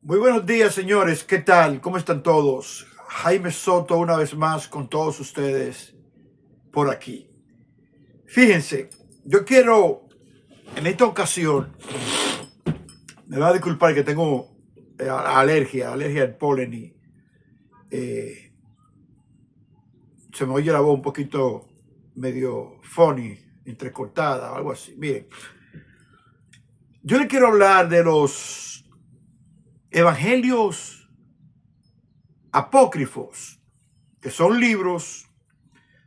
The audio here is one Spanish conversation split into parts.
Muy buenos días, señores. ¿Qué tal? ¿Cómo están todos? Jaime Soto, una vez más con todos ustedes por aquí. Fíjense, yo quiero en esta ocasión, me va a disculpar que tengo alergia al polen y eh, se me oye la voz un poquito medio funny, entrecortada o algo así. Miren, yo le quiero hablar de los evangelios apócrifos, que son libros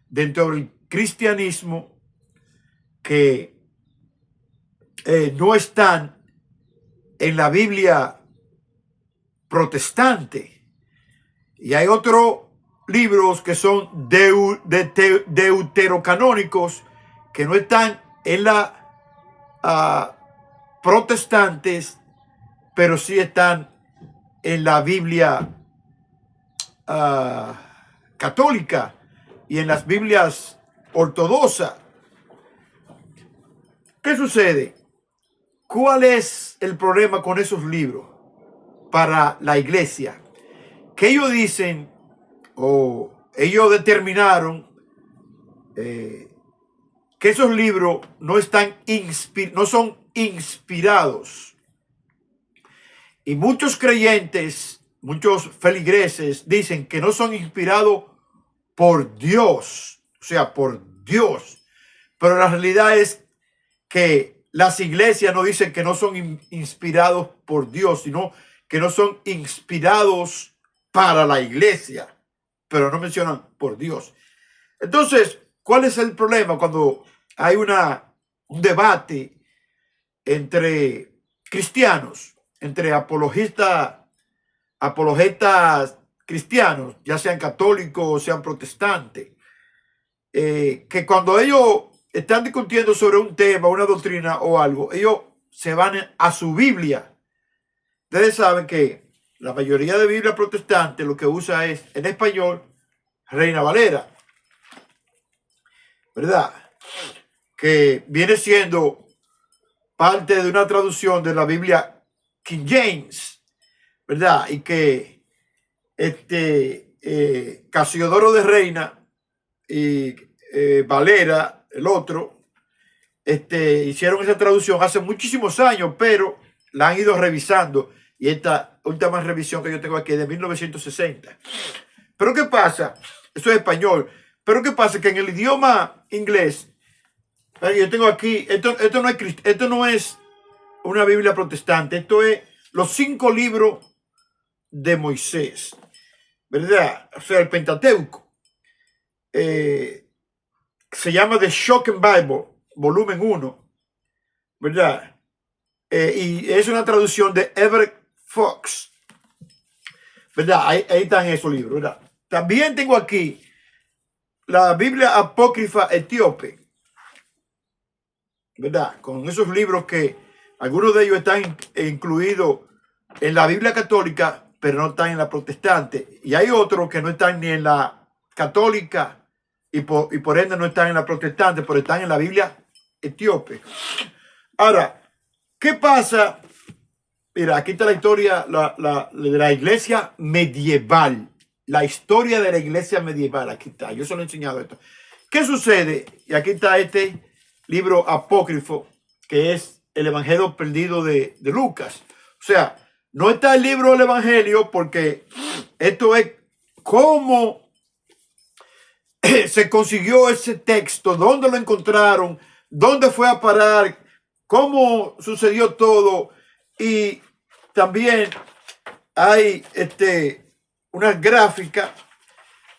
dentro del cristianismo que no están en la Biblia protestante. Y hay otros libros que son deuterocanónicos que no están en la protestantes, pero sí están en la Biblia católica y en las Biblias ortodoxas. ¿Qué sucede? ¿Cuál es el problema con esos libros para la iglesia? Que ellos dicen o ellos determinaron que esos libros no son inspirados. Y muchos creyentes, muchos feligreses dicen que no son inspirados por Dios, o sea, por Dios. Pero la realidad es que las iglesias no dicen que no son inspirados por Dios, sino que no son inspirados para la iglesia, pero no mencionan por Dios. Entonces, ¿cuál es el problema cuando hay un debate entre cristianos, entre apologetas cristianos, ya sean católicos o sean protestantes? Que cuando ellos están discutiendo sobre un tema, una doctrina o algo, ellos se van a su Biblia. Ustedes saben que la mayoría de Biblia protestante lo que usa es en español Reina Valera, ¿verdad? Que viene siendo parte de una traducción de la Biblia King James, ¿verdad? Y que Casiodoro de Reina y Valera, el otro, hicieron esa traducción hace muchísimos años, pero la han ido revisando. Y esta última revisión que yo tengo aquí es de 1960. Pero ¿qué pasa? Eso es español. Pero ¿qué pasa? Que en el idioma inglés, yo tengo aquí, esto no es una Biblia protestante, esto es los 5 libros de Moisés, ¿verdad? O sea, el Pentateuco. Se llama The Shocking Bible, volumen 1, ¿verdad? Y es una traducción de Everett Fox, ¿verdad? Ahí están esos libros, ¿verdad? También tengo aquí la Biblia apócrifa etíope, ¿verdad? Con esos libros que algunos de ellos están incluidos en la Biblia católica, pero no están en la protestante. Y hay otros que no están ni en la católica y por ende no están en la protestante, pero están en la Biblia etíope. Ahora, ¿qué pasa? Mira, aquí está la historia de la iglesia medieval. La historia de la iglesia medieval. Aquí está. Yo se lo he enseñado esto. ¿Qué sucede? Y aquí está este libro apócrifo, que es el Evangelio perdido de Lucas. O sea, no está el libro del Evangelio porque esto es cómo se consiguió ese texto, dónde lo encontraron, dónde fue a parar, cómo sucedió todo. Y también hay una gráfica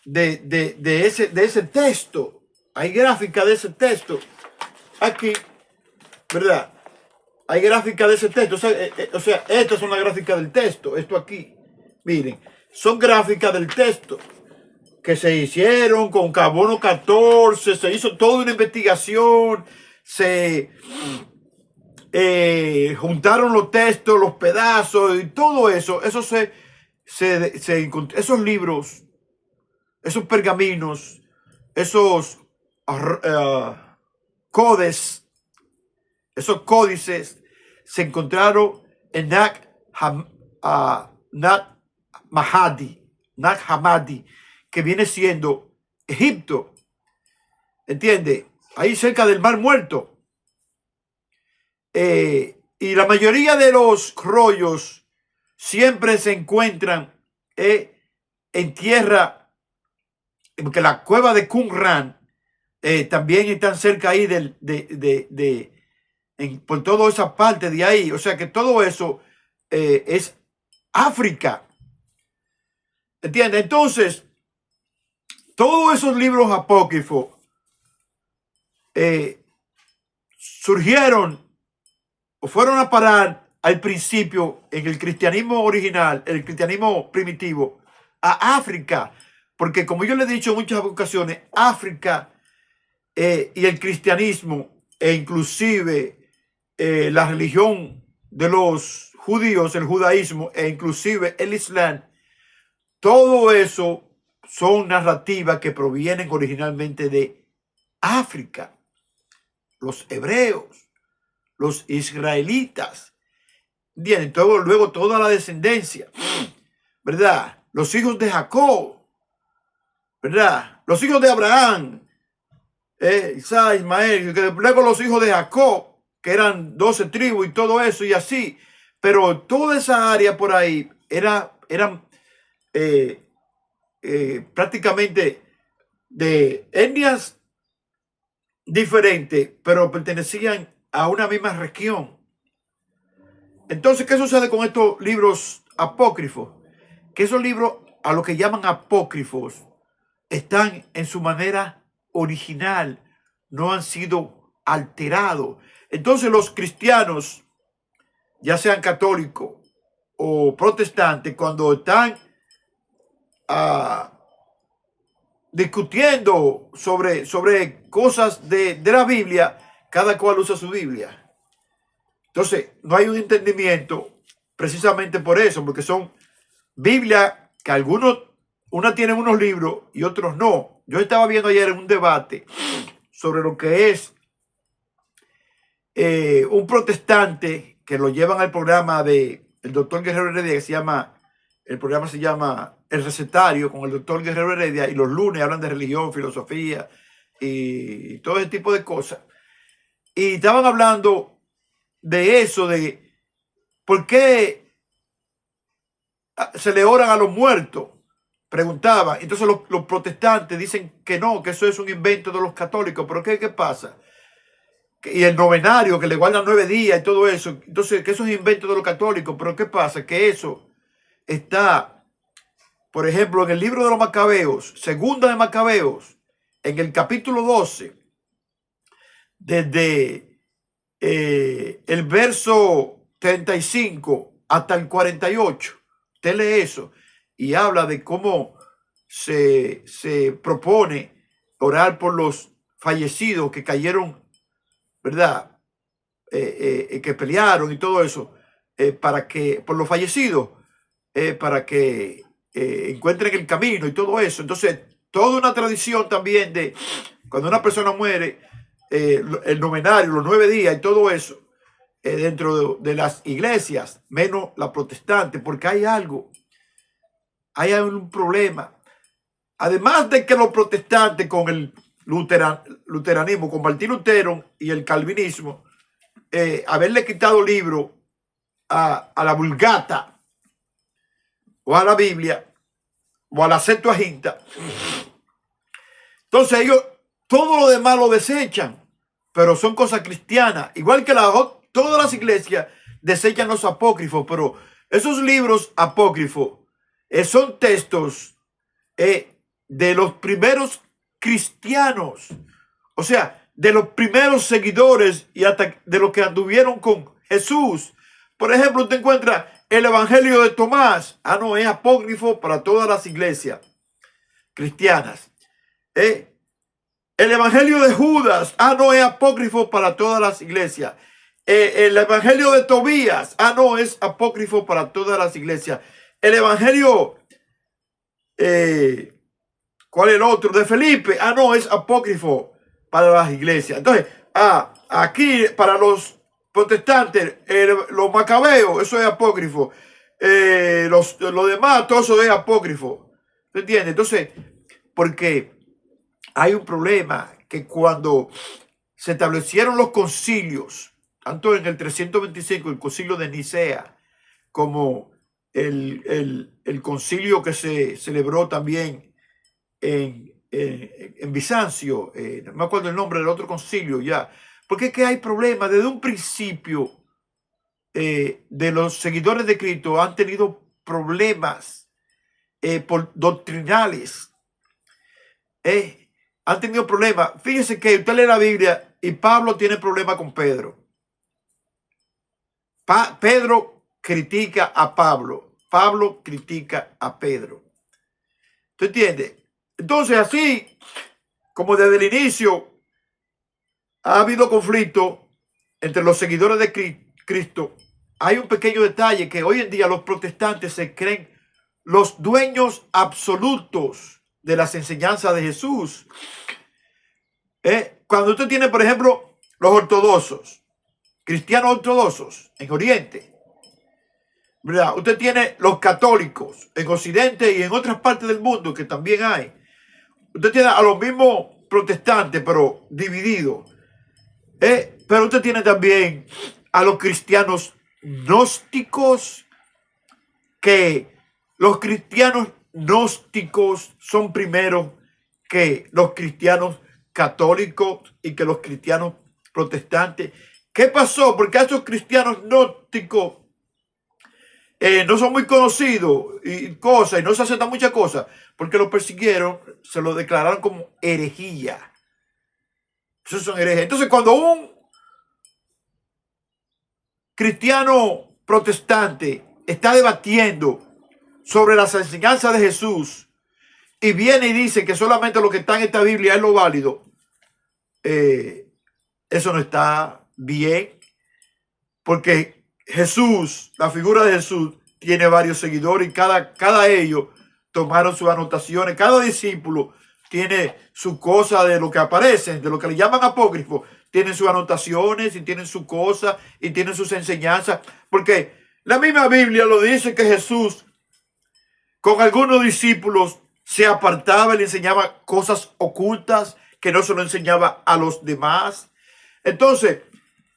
de ese texto. Hay gráfica de ese texto aquí, ¿verdad? Hay gráfica de ese texto. O sea, esta es una gráfica del texto. Esto aquí, miren, son gráficas del texto que se hicieron con carbono 14, se hizo toda una investigación, se juntaron los textos, los pedazos y todo eso. Esos libros, esos pergaminos, esos codes, esos códices se encontraron en Nag Nag Hammadi, que viene siendo Egipto, ¿entiende? Ahí cerca del Mar Muerto. Y la mayoría de los rollos siempre se encuentran en tierra, porque la cueva de Qumran también están cerca ahí por toda esa parte de ahí. O sea que todo eso es África. ¿Entiendes? Entonces, todos esos libros apócrifos surgieron o fueron a parar al principio en el cristianismo original, el cristianismo primitivo, a África. Porque como yo le he dicho en muchas ocasiones, África y el cristianismo e inclusive la religión de los judíos, el judaísmo e inclusive el islam, todo eso son narrativas que provienen originalmente de África. Los hebreos, los israelitas, ¿entienden? Luego toda la descendencia, ¿verdad? Los hijos de Jacob, ¿verdad? Los hijos de Abraham, Isaac, Ismael, luego los hijos de Jacob, que eran 12 tribus y todo eso y así. Pero toda esa área por ahí eran prácticamente de etnias diferentes, pero pertenecían a una misma región. Entonces, ¿qué sucede con estos libros apócrifos? Que esos libros, a lo que llaman apócrifos, están en su manera original, no han sido alterados. Entonces los cristianos, ya sean católicos o protestantes, cuando están discutiendo sobre cosas de la Biblia, cada cual usa su Biblia. Entonces, no hay un entendimiento precisamente por eso, porque son Biblias que unas tienen unos libros y otros no. Yo estaba viendo ayer en un debate sobre lo que es un protestante que lo llevan al programa del doctor Guerrero Heredia, el programa se llama El Recetario, con el doctor Guerrero Heredia, y los lunes hablan de religión, filosofía y todo ese tipo de cosas. Y estaban hablando de eso, de por qué se le oran a los muertos, preguntaban. Entonces los protestantes dicen que no, que eso es un invento de los católicos. ¿Pero qué pasa? Y el novenario, que le guardan 9 días y todo eso. Entonces, que eso es invento de los católicos. ¿Pero qué pasa? Que eso está, por ejemplo, en el libro de los Macabeos, segunda de Macabeos, en el capítulo 12, desde el verso 35 hasta el 48, usted lee eso y habla de cómo se propone orar por los fallecidos que cayeron, ¿verdad? Que pelearon y todo eso, por los fallecidos, para que encuentren el camino y todo eso. Entonces, toda una tradición también de cuando una persona muere, el novenario, los 9 días y todo eso, dentro de las iglesias, menos la protestante, porque hay un problema. Además de que los protestantes con el luteranismo, con Martín Lutero y el calvinismo, haberle quitado libro a la Vulgata o a la Biblia o a la Septuaginta, entonces ellos todo lo demás lo desechan, pero son cosas cristianas, igual que todas las iglesias desechan los apócrifos, pero esos libros apócrifos son textos de los primeros cristianos, o sea, de los primeros seguidores y hasta de los que anduvieron con Jesús. Por ejemplo, usted encuentra el Evangelio de Tomás. No, es apócrifo para todas las iglesias cristianas. El Evangelio de Judas. No, es apócrifo para todas las iglesias. El Evangelio de Tobías. No, es apócrifo para todas las iglesias. El Evangelio, ¿cuál es el otro? De Felipe. No, es apócrifo para las iglesias. Entonces, aquí para los protestantes, los Macabeos, eso es apócrifo. Lo demás, todo eso es apócrifo. ¿Te entiendes? Entonces, porque hay un problema que cuando se establecieron los concilios, tanto en el 325, el concilio de Nicea, como el concilio que se celebró también en Bizancio, no me acuerdo el nombre del otro concilio ya, porque es que hay problemas desde un principio. De los seguidores de Cristo han tenido problemas doctrinales, han tenido problemas. Fíjense que usted lee la Biblia y Pablo tiene problemas con Pedro. Pedro critica a Pablo, Pablo critica a Pedro. ¿Tú entiendes? Entonces, así como desde el inicio ha habido conflicto entre los seguidores de Cristo, hay un pequeño detalle, que hoy en día los protestantes se creen los dueños absolutos de las enseñanzas de Jesús. Cuando usted tiene, por ejemplo, los ortodoxos, cristianos ortodoxos en Oriente, ¿verdad? Usted tiene los católicos en Occidente y en otras partes del mundo que también hay. Usted tiene a los mismos protestantes, pero divididos. Pero usted tiene también a los cristianos gnósticos, que los cristianos gnósticos son primero que los cristianos católicos y que los cristianos protestantes. ¿Qué pasó? Porque esos cristianos gnósticos no son muy conocidos y cosas, y no se aceptan muchas cosas, porque los persiguieron, se lo declararon como herejía. Esos son herejes. Entonces, cuando un cristiano protestante está debatiendo sobre las enseñanzas de Jesús y viene y dice que solamente lo que está en esta Biblia es lo válido, eso no está bien, porque Jesús, la figura de Jesús, tiene varios seguidores y cada ellos tomaron sus anotaciones. Cada discípulo tiene su cosa de lo que aparecen, de lo que le llaman apócrifo. Tienen sus anotaciones y tienen su cosa y tienen sus enseñanzas. Porque la misma Biblia lo dice, que Jesús con algunos discípulos se apartaba y le enseñaba cosas ocultas que no se lo enseñaba a los demás. Entonces,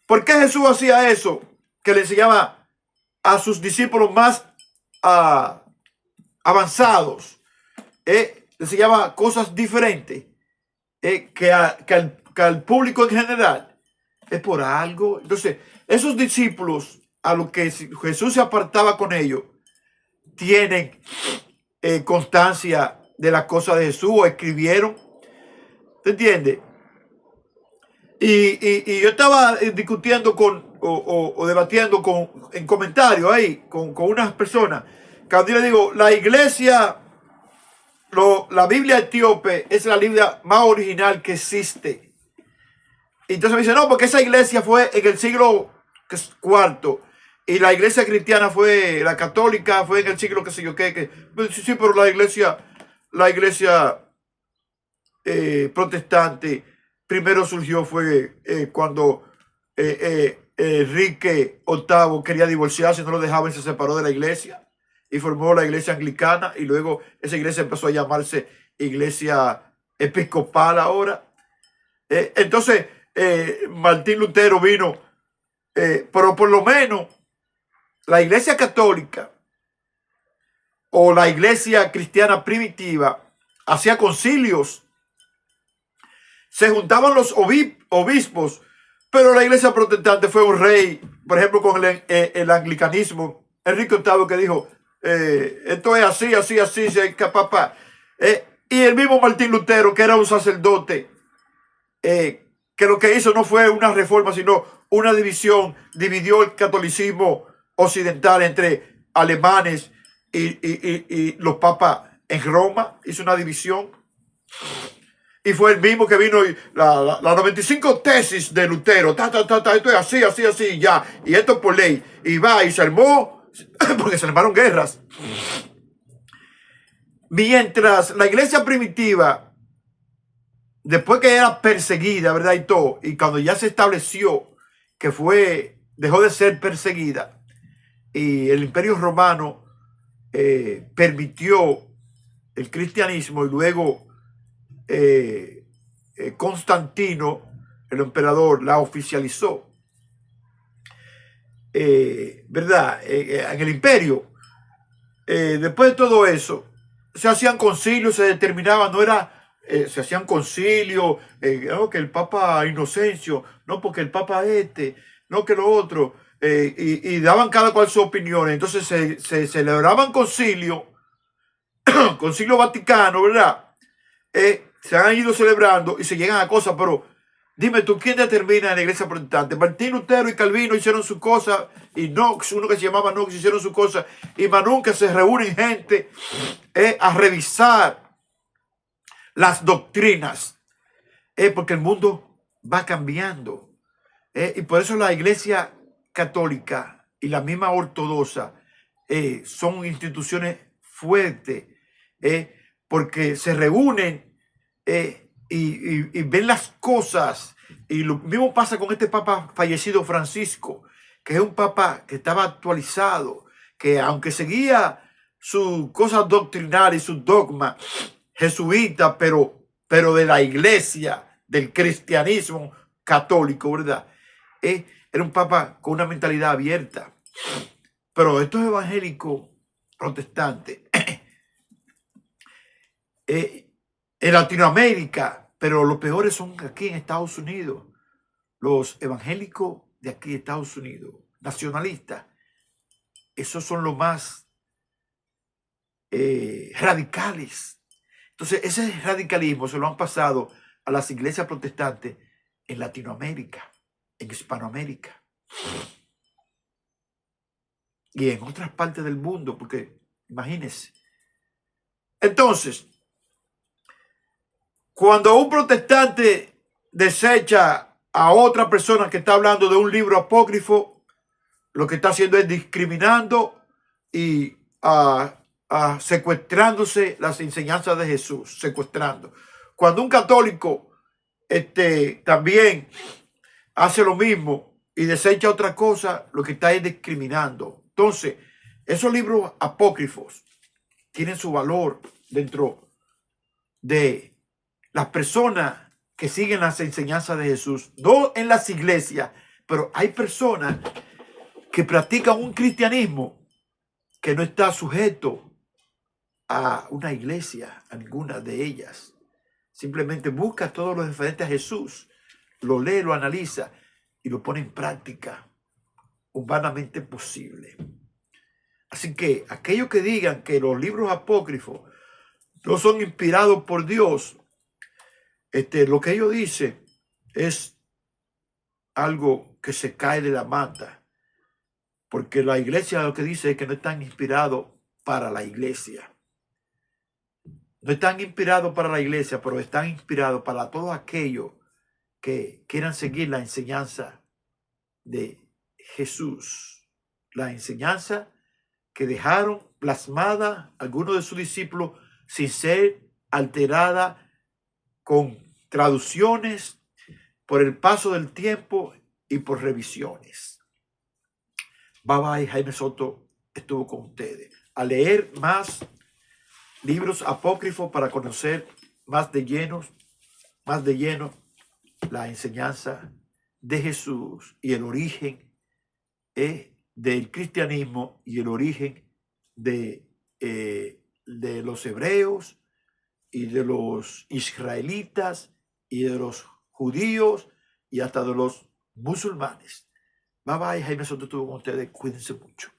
¿por qué Jesús hacía eso? Que le enseñaba a sus discípulos más avanzados. Le enseñaba cosas diferentes que al público en general. Es por algo. Entonces, esos discípulos a los que Jesús se apartaba con ellos, tienen constancia de las cosas de Jesús, o escribieron. ¿Te entiendes? Y yo estaba discutiendo o debatiendo en comentarios ahí con unas personas. Cuando yo le digo, la iglesia, la Biblia etíope es la Biblia más original que existe. Y entonces me dice, no, porque esa iglesia fue en el siglo IV. Y la iglesia cristiana fue, la católica fue en el siglo que sé yo qué. Sí, pero la iglesia protestante primero surgió fue cuando Enrique VIII quería divorciarse, no lo dejaba y se separó de la iglesia y formó la iglesia anglicana, y luego esa iglesia empezó a llamarse iglesia episcopal ahora. Entonces Martín Lutero vino, pero por lo menos la iglesia católica o la iglesia cristiana primitiva hacía concilios, se juntaban los obispos, pero la iglesia protestante fue un rey, por ejemplo, con el anglicanismo, Enrique VIII, que dijo, esto es así, así, así, papá. Y el mismo Martín Lutero, que era un sacerdote, que lo que hizo no fue una reforma, sino una división, dividió el catolicismo occidental entre alemanes y los papas en Roma, hizo una división. Y fue el mismo que vino las 95 tesis de Lutero. Esto es así, así, así, ya. Y esto es por ley. Y va y se armó, porque se armaron guerras. Mientras la iglesia primitiva, después que era perseguida, ¿verdad? Y todo, y cuando ya se estableció que dejó de ser perseguida, y el Imperio Romano permitió el cristianismo, y luego Constantino, el emperador, la oficializó. ¿Verdad? En el imperio. Después de todo eso, se hacían concilios, se determinaban, no era, se hacían concilios, no, que el Papa Inocencio, no, porque el Papa no, que lo otro, y daban cada cual su opinión. Entonces se celebraban concilio, concilio vaticano, ¿verdad? Se han ido celebrando y se llegan a cosas, pero dime tú, ¿quién determina en la iglesia protestante? Martín Lutero y Calvino hicieron su cosa, y Knox, uno que se llamaba Knox, hicieron su cosa, y más nunca se reúnen gente a revisar las doctrinas, porque el mundo va cambiando. Y por eso la iglesia católica y la misma ortodoxa son instituciones fuertes, porque se reúnen y ven las cosas. Y lo mismo pasa con este Papa fallecido Francisco, que es un Papa que estaba actualizado, que aunque seguía sus cosas doctrinales, sus dogmas jesuitas, pero de la iglesia, del cristianismo católico, ¿verdad? Era un Papa con una mentalidad abierta. Pero estos evangélicos protestantes en Latinoamérica, pero los peores son aquí en Estados Unidos. Los evangélicos de aquí de Estados Unidos, nacionalistas, esos son los más radicales. Entonces, ese radicalismo se lo han pasado a las iglesias protestantes en Latinoamérica, en Hispanoamérica y en otras partes del mundo, porque imagínense. Entonces, cuando un protestante desecha a otra persona que está hablando de un libro apócrifo, lo que está haciendo es discriminando y secuestrándose las enseñanzas de Jesús, secuestrando. Cuando un católico también hace lo mismo y desecha otra cosa, lo que está es discriminando. Entonces, esos libros apócrifos tienen su valor dentro de las personas que siguen las enseñanzas de Jesús, no en las iglesias, pero hay personas que practican un cristianismo que no está sujeto a una iglesia, a ninguna de ellas. Simplemente busca todo lo referente a Jesús, lo lee, lo analiza y lo pone en práctica humanamente posible. Así que aquellos que digan que los libros apócrifos no son inspirados por Dios, lo que ellos dicen es algo que se cae de la mata, porque la iglesia lo que dice es que no están inspirados para la iglesia. No están inspirados para la iglesia, pero están inspirados para todos aquellos que quieran seguir la enseñanza de Jesús, la enseñanza que dejaron plasmada algunos de sus discípulos sin ser alterada con traducciones por el paso del tiempo y por revisiones. Bye bye, Jaime Soto estuvo con ustedes. A leer más libros apócrifos para conocer más de lleno la enseñanza de Jesús y el origen del cristianismo y el origen de los hebreos y de los israelitas y de los judíos y hasta de los musulmanes. Bye bye, Jaime Soto estuvo con ustedes. Cuídense mucho.